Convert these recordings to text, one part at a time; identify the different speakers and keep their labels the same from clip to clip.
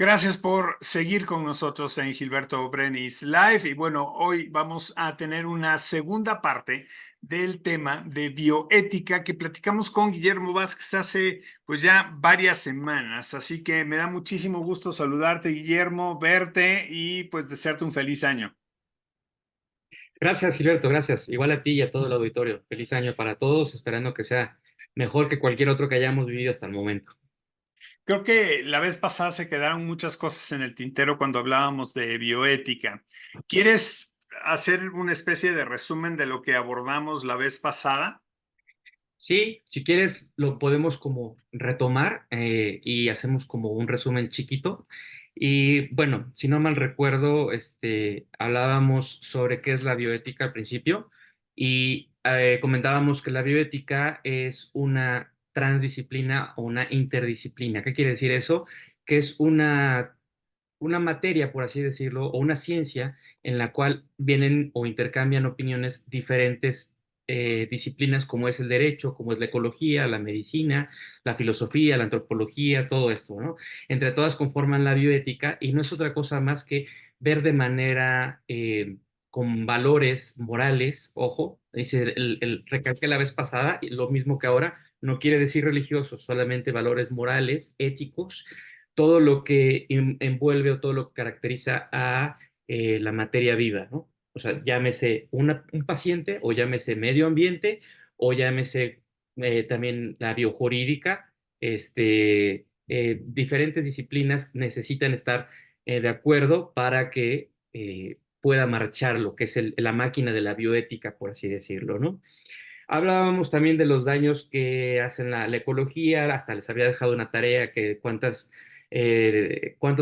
Speaker 1: Gracias por seguir con nosotros en Gilberto Brenis Live. Y bueno, hoy vamos a tener una segunda parte del tema de bioética que platicamos con Guillermo Vázquez hace pues ya varias semanas. Así que me da muchísimo gusto saludarte, Guillermo, verte y pues desearte un feliz año.
Speaker 2: Gracias, Gilberto, gracias. Igual a ti y a todo el auditorio. Feliz año para todos, esperando que sea mejor que cualquier otro que hayamos vivido hasta el momento.
Speaker 1: Creo que la vez pasada se quedaron muchas cosas en el tintero cuando hablábamos de bioética. ¿Quieres hacer una especie de resumen de lo que abordamos la vez pasada?
Speaker 2: Sí, si quieres, lo podemos como retomar y hacemos como un resumen chiquito. Y bueno, si no mal recuerdo, hablábamos sobre qué es la bioética al principio y comentábamos que la bioética es una transdisciplina o una interdisciplina. ¿Qué quiere decir eso? Que es una materia, por así decirlo, o una ciencia en la cual vienen o intercambian opiniones diferentes disciplinas como es el derecho, como es la ecología, la medicina, la filosofía, la antropología, todo esto, ¿no? Entre todas conforman la bioética y no es otra cosa más que ver de manera con valores morales, ojo, dice, recalqué la vez pasada, y lo mismo que ahora, no quiere decir religiosos, solamente valores morales, éticos, todo lo que envuelve o todo lo que caracteriza a la materia viva, ¿no? O sea, llámese un paciente o llámese medio ambiente o llámese también la biojurídica, diferentes disciplinas necesitan estar de acuerdo para que pueda marchar lo que es la máquina de la bioética, por así decirlo, ¿no? Hablábamos también de los daños que hacen la ecología, hasta les había dejado una tarea que cuántos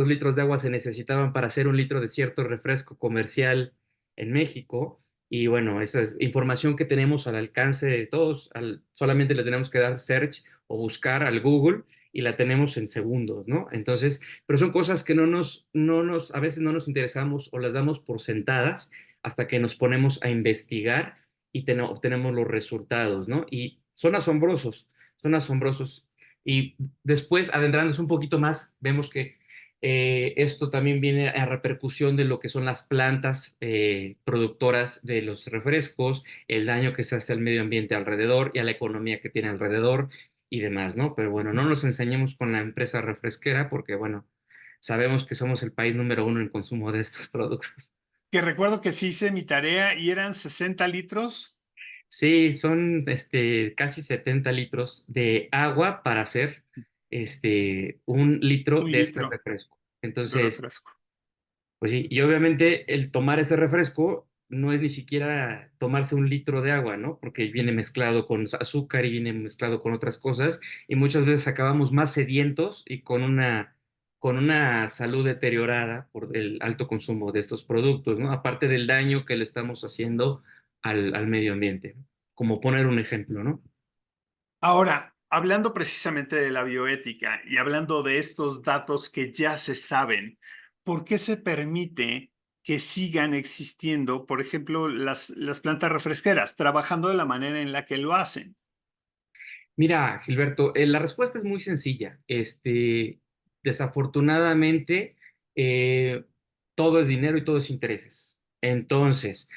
Speaker 2: litros de agua se necesitaban para hacer un litro de cierto refresco comercial en México. Y bueno, esa es información que tenemos al alcance de todos, solamente le tenemos que dar search o buscar al Google y la tenemos en segundos, ¿no? Entonces, pero son cosas que a veces no nos interesamos o las damos por sentadas hasta que nos ponemos a investigar y obtenemos los resultados, ¿no? Y son asombrosos, son asombrosos. Y después, adentrándonos un poquito más, vemos que esto también viene a repercusión de lo que son las plantas productoras de los refrescos, el daño que se hace al medio ambiente alrededor y a la economía que tiene alrededor y demás, ¿no? Pero bueno, no nos enseñemos con la empresa refresquera porque, bueno, sabemos que somos el país número uno en consumo de estos productos.
Speaker 1: Que recuerdo que sí hice mi tarea y eran 60 litros.
Speaker 2: Sí, son casi 70 litros de agua para hacer un litro
Speaker 1: Un
Speaker 2: de este
Speaker 1: litro
Speaker 2: refresco.
Speaker 1: de
Speaker 2: Entonces,
Speaker 1: refresco.
Speaker 2: pues sí, y obviamente el tomar ese refresco no es ni siquiera tomarse un litro de agua, ¿no? Porque viene mezclado con azúcar y viene mezclado con otras cosas y muchas veces acabamos más sedientos y con una salud deteriorada por el alto consumo de estos productos, ¿no? Aparte del daño que le estamos haciendo al medio ambiente, como poner un ejemplo, ¿no?
Speaker 1: Ahora, hablando precisamente de la bioética y hablando de estos datos que ya se saben, ¿por qué se permite que sigan existiendo, por ejemplo, las plantas refresqueras, trabajando de la manera en la que lo hacen?
Speaker 2: Mira, Gilberto, la respuesta es muy sencilla. Desafortunadamente, eh, todo es dinero y todo es intereses. Entonces,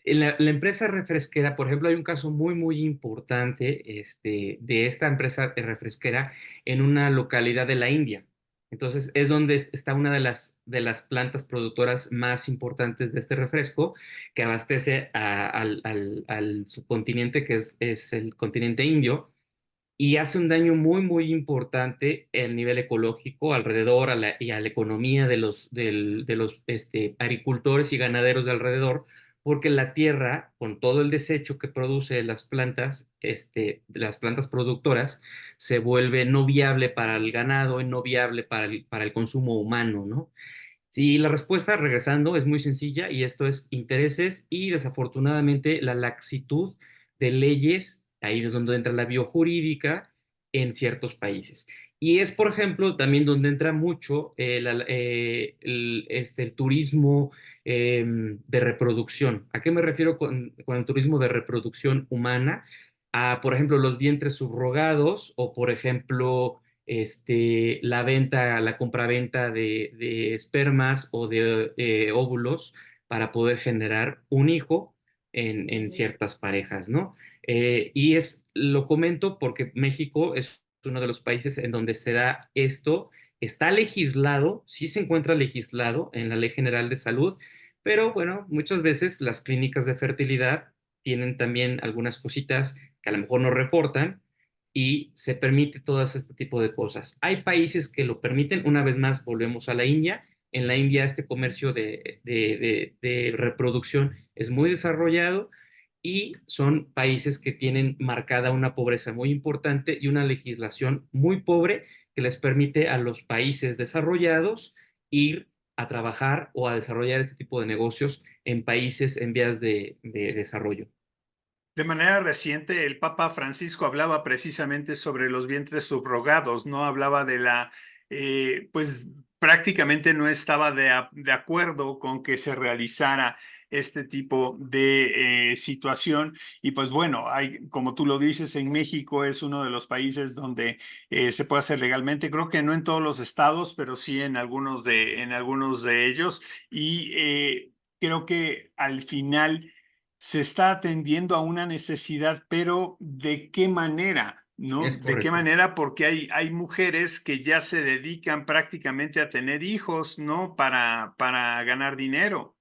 Speaker 2: en la empresa refresquera, por ejemplo, hay un caso muy, muy importante, de esta empresa refresquera en una localidad de la India. Entonces, es donde está una de las plantas productoras más importantes de este refresco, que abastece al subcontinente, que es el continente indio y hace un daño muy, muy importante el nivel ecológico alrededor y a la economía de los agricultores y ganaderos de alrededor, porque la tierra, con todo el desecho que produce las plantas productoras, se vuelve no viable para el ganado y no viable para el consumo humano, ¿no? Sí, la respuesta, regresando, es muy sencilla y esto es intereses y desafortunadamente la laxitud de leyes, ahí es donde entra la biojurídica en ciertos países. Y es, por ejemplo, también donde entra mucho el turismo de reproducción. ¿A qué me refiero con el turismo de reproducción humana? A, por ejemplo, los vientres subrogados o, por ejemplo, la venta, la compraventa de espermas o de óvulos para poder generar un hijo en ciertas parejas, ¿no? Lo comento porque México es uno de los países en donde se da esto, está legislado, sí se encuentra legislado en la Ley General de Salud, pero bueno, muchas veces las clínicas de fertilidad tienen también algunas cositas que a lo mejor no reportan y se permite todo este tipo de cosas. Hay países que lo permiten, una vez más volvemos a la India. En la India este comercio de reproducción es muy desarrollado y son países que tienen marcada una pobreza muy importante y una legislación muy pobre que les permite a los países desarrollados ir a trabajar o a desarrollar este tipo de negocios en países en vías de desarrollo.
Speaker 1: De manera reciente, el Papa Francisco hablaba precisamente sobre los vientres subrogados, no hablaba de pues prácticamente no estaba de acuerdo con que se realizara este tipo de situación. Y pues bueno, como tú lo dices, en México es uno de los países donde se puede hacer legalmente. Creo que no en todos los estados, pero sí en algunos de ellos. Y creo que al final se está atendiendo a una necesidad, pero ¿de qué manera? ¿No?
Speaker 2: Es
Speaker 1: ¿De qué
Speaker 2: correcto.
Speaker 1: manera? Porque hay mujeres que ya se dedican prácticamente a tener hijos, ¿no? Para ganar dinero.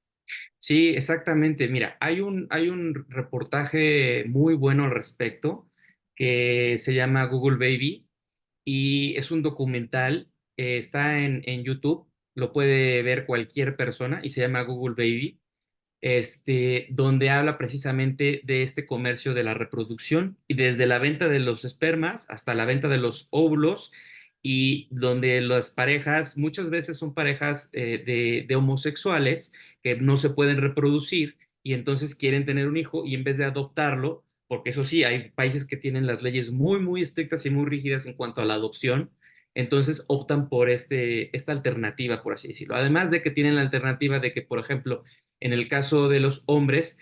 Speaker 2: Sí, exactamente. Mira, hay un reportaje muy bueno al respecto que se llama Google Baby y es un documental, está en YouTube, lo puede ver cualquier persona y se llama Google Baby, donde habla precisamente de este comercio de la reproducción y desde la venta de los espermas hasta la venta de los óvulos y donde las parejas muchas veces son parejas de homosexuales que no se pueden reproducir y entonces quieren tener un hijo y en vez de adoptarlo, porque eso sí, hay países que tienen las leyes muy, muy estrictas y muy rígidas en cuanto a la adopción, entonces optan por esta alternativa, por así decirlo. Además de que tienen la alternativa de que, por ejemplo, en el caso de los hombres,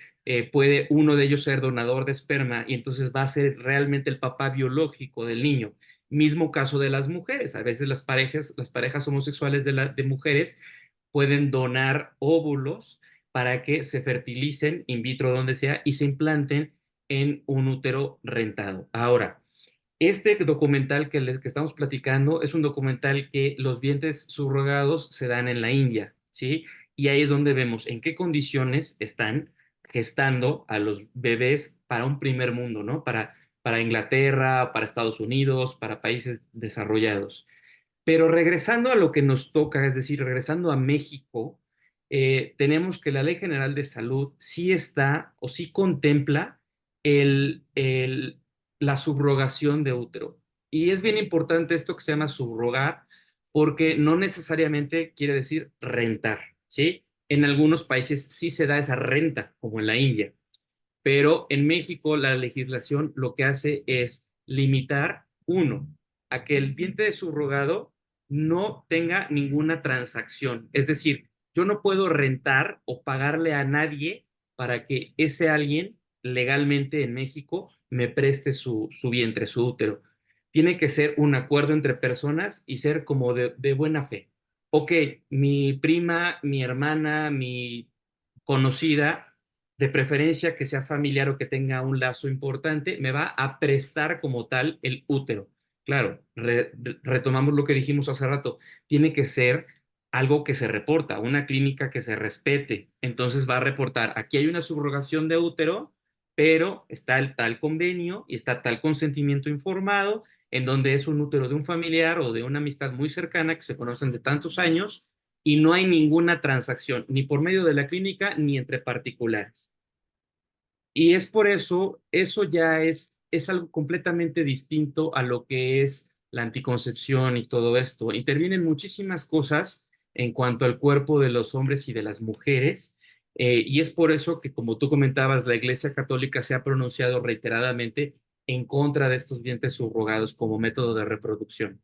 Speaker 2: puede uno de ellos ser donador de esperma y entonces va a ser realmente el papá biológico del niño. Mismo caso de las mujeres. A veces las parejas homosexuales de mujeres pueden donar óvulos para que se fertilicen in vitro donde sea y se implanten en un útero rentado. Ahora, este documental que estamos platicando es un documental que los vientres subrogados se dan en la India, ¿sí? Y ahí es donde vemos en qué condiciones están gestando a los bebés para un primer mundo, ¿no? Para Inglaterra, para Estados Unidos, para países desarrollados. Pero regresando a lo que nos toca, es decir, regresando a México, tenemos que la Ley General de Salud sí está o sí contempla el, el, la subrogación de útero. Y es bien importante esto que se llama subrogar, porque no necesariamente quiere decir rentar, ¿sí? En algunos países sí se da esa renta, como en la India, pero en México la legislación lo que hace es limitar, uno, a que el vientre subrogado no tenga ninguna transacción. Es decir, yo no puedo rentar o pagarle a nadie para que ese alguien legalmente en México me preste su vientre, su útero. Tiene que ser un acuerdo entre personas y ser como de buena fe. Ok, mi prima, mi hermana, mi conocida, de preferencia que sea familiar o que tenga un lazo importante, me va a prestar como tal el útero. Claro, retomamos lo que dijimos hace rato, tiene que ser algo que se reporta, una clínica que se respete. Entonces va a reportar, aquí hay una subrogación de útero, pero está el tal convenio y está tal consentimiento informado en donde es un útero de un familiar o de una amistad muy cercana que se conocen de tantos años y no hay ninguna transacción, ni por medio de la clínica ni entre particulares. Y es por eso, eso ya es algo completamente distinto a lo que es la anticoncepción y todo esto. Intervienen muchísimas cosas en cuanto al cuerpo de los hombres y de las mujeres. Y es por eso que, como tú comentabas, la Iglesia Católica se ha pronunciado reiteradamente en contra de estos vientres subrogados como método de reproducción.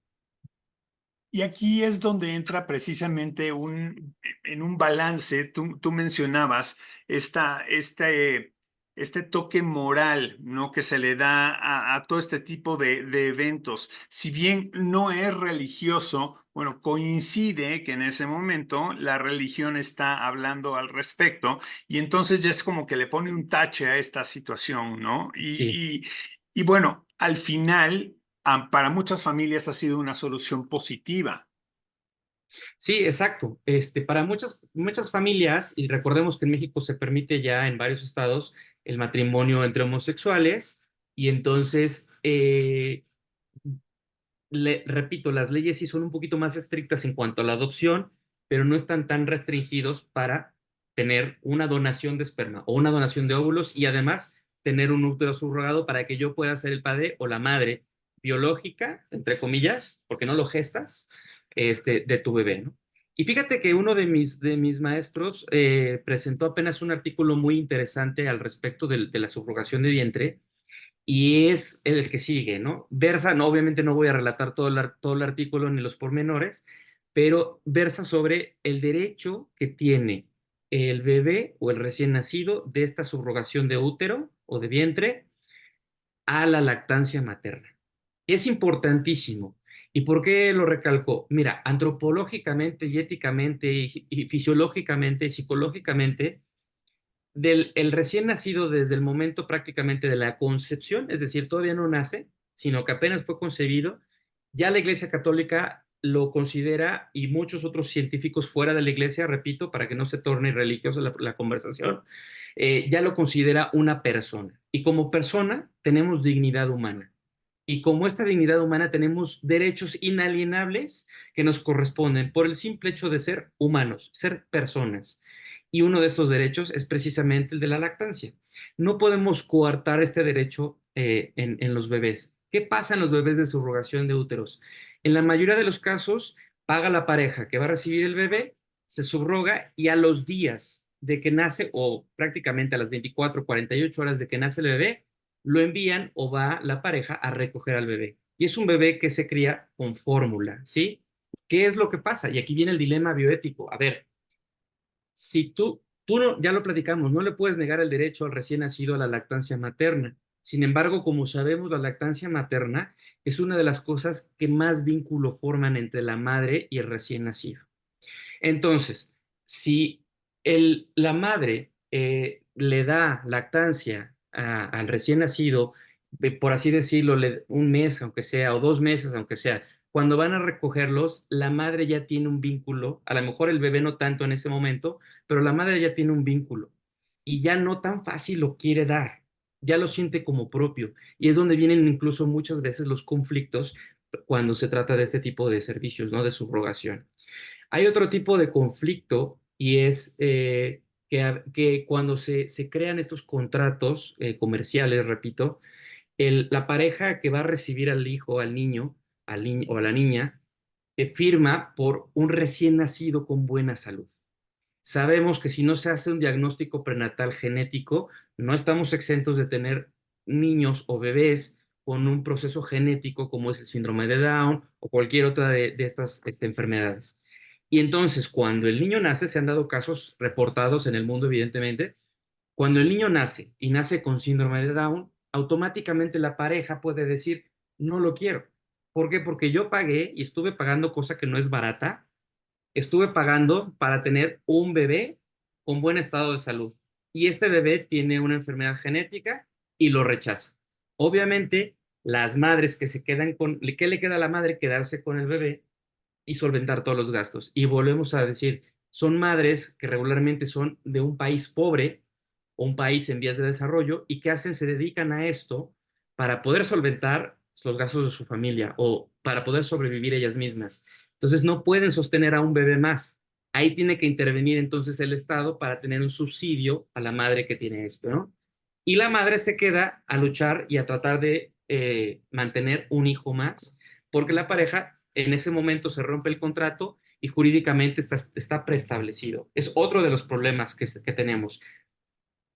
Speaker 1: Y aquí es donde entra precisamente en un balance, tú mencionabas esta este toque moral, ¿no? Que se le da a todo este tipo de eventos. Si bien no es religioso, bueno, coincide que en ese momento la religión está hablando al respecto y entonces ya es como que le pone un tache a esta situación, ¿no?
Speaker 2: Sí.
Speaker 1: Y bueno, al final, para muchas familias ha sido una solución positiva.
Speaker 2: Sí, exacto. Para muchas familias, y recordemos que en México se permite ya en varios estados el matrimonio entre homosexuales, y entonces, repito, las leyes sí son un poquito más estrictas en cuanto a la adopción, pero no están tan restringidos para tener una donación de esperma o una donación de óvulos y además tener un útero subrogado para que yo pueda ser el padre o la madre biológica, entre comillas, porque no lo gestas, de tu bebé, ¿no? Y fíjate que uno de mis maestros presentó apenas un artículo muy interesante al respecto de la subrogación de vientre y es el que sigue, ¿no? Versa, no, obviamente no voy a relatar todo el artículo ni los pormenores, pero versa sobre el derecho que tiene el bebé o el recién nacido de esta subrogación de útero o de vientre a la lactancia materna. Es importantísimo. ¿Y por qué lo recalco? Mira, antropológicamente y éticamente y fisiológicamente y psicológicamente, del el recién nacido desde el momento prácticamente de la concepción, es decir, todavía no nace, sino que apenas fue concebido, ya la Iglesia Católica lo considera y muchos otros científicos fuera de la Iglesia, repito, para que no se torne religiosa la conversación, ya lo considera una persona. Y como persona tenemos dignidad humana. Y como esta dignidad humana tenemos derechos inalienables que nos corresponden por el simple hecho de ser humanos, ser personas. Y uno de estos derechos es precisamente el de la lactancia. No podemos coartar este derecho en los bebés. ¿Qué pasa en los bebés de subrogación de úteros? En la mayoría de los casos, paga la pareja que va a recibir el bebé, se subroga y a los días de que nace o prácticamente a las 24, 48 horas de que nace el bebé, lo envían o va la pareja a recoger al bebé. Y es un bebé que se cría con fórmula, ¿sí? ¿Qué es lo que pasa? Y aquí viene el dilema bioético. A ver, si tú no, ya lo platicamos, no le puedes negar el derecho al recién nacido a la lactancia materna. Sin embargo, como sabemos, la lactancia materna es una de las cosas que más vínculo forman entre la madre y el recién nacido. Entonces, si la madre le da lactancia al recién nacido, por así decirlo, un mes, aunque sea, o 2 meses, aunque sea, cuando van a recogerlos, la madre ya tiene un vínculo, a lo mejor el bebé no tanto en ese momento, pero la madre ya tiene un vínculo y ya no tan fácil lo quiere dar, ya lo siente como propio. Y es donde vienen incluso muchas veces los conflictos cuando se trata de este tipo de servicios, ¿no? De subrogación. Hay otro tipo de conflicto y es que cuando se crean estos contratos comerciales, repito, la pareja que va a recibir al hijo, al niño o a la niña, firma por un recién nacido con buena salud. Sabemos que si no se hace un diagnóstico prenatal genético, no estamos exentos de tener niños o bebés con un proceso genético como es el síndrome de Down o cualquier otra de estas enfermedades. Y entonces, cuando el niño nace, se han dado casos reportados en el mundo, evidentemente, cuando el niño nace y nace con síndrome de Down, automáticamente la pareja puede decir, no lo quiero. ¿Por qué? Porque yo pagué y estuve pagando cosa que no es barata, estuve pagando para tener un bebé con buen estado de salud. Y este bebé tiene una enfermedad genética y lo rechaza. Obviamente, las madres que se quedan con, ¿qué le queda a la madre? Quedarse con el bebé y solventar todos los gastos. Y volvemos a decir, son madres que regularmente son de un país pobre o un país en vías de desarrollo y que hacen, se dedican a esto para poder solventar los gastos de su familia o para poder sobrevivir ellas mismas. Entonces no pueden sostener a un bebé más. Ahí tiene que intervenir entonces el Estado para tener un subsidio a la madre que tiene esto, ¿no? Y la madre se queda a luchar y a tratar de mantener un hijo más, porque la pareja en ese momento se rompe el contrato y jurídicamente está preestablecido. Es otro de los problemas que tenemos.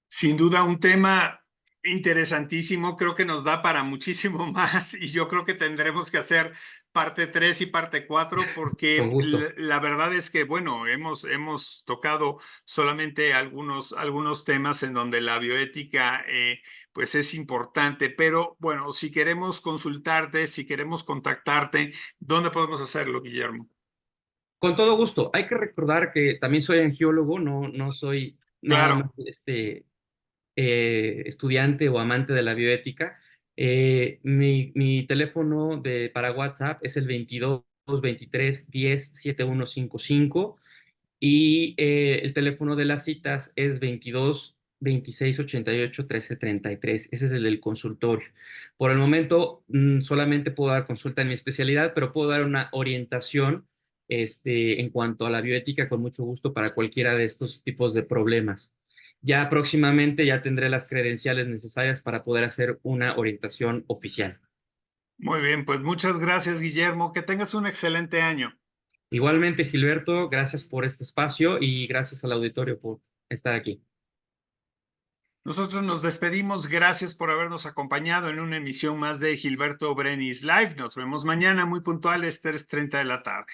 Speaker 1: Sin duda, un tema interesantísimo, creo que nos da para muchísimo más y yo creo que tendremos que hacer parte 3 y parte 4,
Speaker 2: Con
Speaker 1: porque
Speaker 2: gusto.
Speaker 1: la verdad es que, bueno, hemos tocado solamente algunos temas en donde la bioética pues es importante, pero bueno, si queremos consultarte, si queremos contactarte, ¿dónde podemos hacerlo, Guillermo?
Speaker 2: Con todo gusto. Hay que recordar que también soy angiólogo, no soy nada más
Speaker 1: Claro,
Speaker 2: estudiante o amante de la bioética. Mi teléfono para WhatsApp es el 22 23 10 7155 y el teléfono de las citas es 22 26 88 13 33. Ese es el del consultorio. Por el momento, solamente puedo dar consulta en mi especialidad, pero puedo dar una orientación en cuanto a la bioética con mucho gusto para cualquiera de estos tipos de problemas. Ya próximamente ya tendré las credenciales necesarias para poder hacer una orientación oficial.
Speaker 1: muy bien, pues muchas gracias, Guillermo. Que tengas un excelente año.
Speaker 2: Igualmente, Gilberto, gracias por este espacio y gracias al auditorio por estar aquí.
Speaker 1: Nosotros nos despedimos. Gracias por habernos acompañado en una emisión más de Gilberto Brenis Live. Nos vemos mañana muy puntuales, 3:30 de la tarde.